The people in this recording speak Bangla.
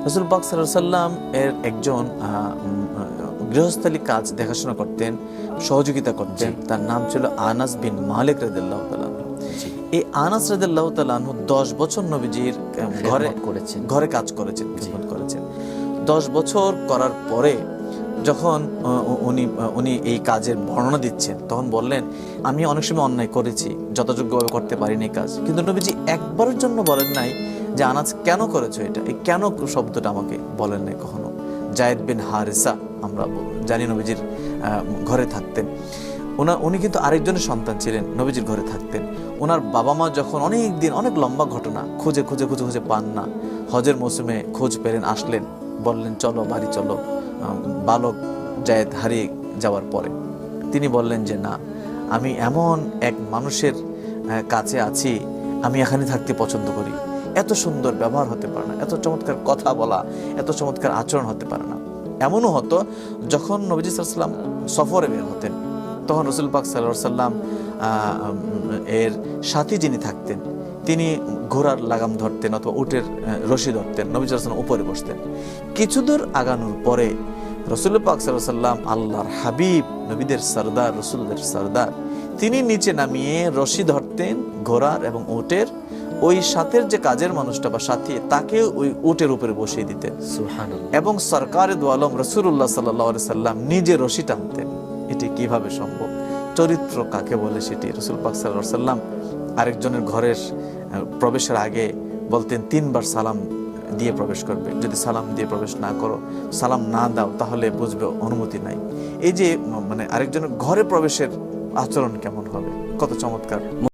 রাসূল পাক সাল্লাল্লাহু আলাইহি সাল্লাম এর একজন গৃহস্থালী কাজ দেখাশোনা করতেন, সহযোগিতা করতেন। তার নাম ছিল আনাস বিন মালিক রাদিয়াল্লাহু তাআলা। এই আনাস রাদিয়াল্লাহু তাআলা 10 বছর নবীজির ঘরে কাজ করেছেন, খিদমত করেছেন। 10 বছর করার পরে যখন উনি এই কাজের বর্ণনা দিচ্ছেন, তখন বললেন, আমি অনেক সময় অন্যায় করেছি, যথাযোগ্যভাবে করতে পারিনি কাজ, কিন্তু নবীজি একবারের জন্য বলেন নাই যে আনাস কেন করেছো এটা, এই কেন শব্দটা আমাকে বলেন নাই কখনো। জায়েদ বিন হারিসা, আমরা জানি নবীজির ঘরে থাকতেন। উনি কিন্তু আরেকজনের সন্তান ছিলেন, নবীজির ঘরে থাকতেন। ওনার বাবা মা যখন অনেক দিন, অনেক লম্বা ঘটনা, খুঁজে পান না, হজের মৌসুমে খোঁজ পেলেন, আসলেন, বললেন চলো বাড়ি চলো। বালক জায়েদ হারিয়ে যাওয়ার পরে তিনি বললেন যে না, আমি এমন এক মানুষের কাছে আছি, আমি এখানে থাকতে পছন্দ করি। এত সুন্দর ব্যবহার হতে পারে না, এত চমৎকার কথা বলা, এত চমৎকার আচরণ হতে পারে না। এমনও হতো যখন নবীজি সাল্লাল্লাহু আলাইহি ওয়াসাল্লাম সফরে বের হতেন, তখন রাসূল পাক সাল্লাল্লাহু আলাইহি ওয়াসাল্লাম এর সাথী যিনি থাকতেন, তিনি ঘোড়ার লাগাম ধরতেন অথবা উটের রশি ধরতেন, নবী সাল্লাল্লাহু আলাইহি ওয়াসাল্লাম উপরে বসতেন। কিছু দূর আগানোর পরে রাসূল পাক সাল্লাল্লাহু আলাইহি ওয়াসাল্লাম, আল্লাহর হাবিব, নবীদের সরদার, রাসূলদের সরদার, তিনি নিচে নামিয়ে রশি ধরতেন ঘোড়ার এবং উটের। ওই সাথের যে কাজের মানুষটা বা সাথী, তাকে ওই উটের উপরে বসিয়ে দিতেন। সুবহানাল্লাহ। এবং সরকারে দু আলম রাসূলুল্লাহ সাল্লাল্লাহু আলাইহি সাল্লাম নিজে রশি টানতেন। এটি কিভাবে সম্ভব? চরিত্র কাকে বলে সেটি। রাসূল পাক সাল্লাল্লাহু আলাইহি সাল্লাম আরেকজনের ঘরের প্রবেশের আগে বলতেন 3 বার সালাম দিয়ে প্রবেশ করবে, যদি সালাম দিয়ে প্রবেশ না করো, সালাম না দাও, তাহলে বুঝবে অনুমতি নাই। এই যে আরেকজনের ঘরে প্রবেশের আচরণ কেমন হবে, কত চমৎকার।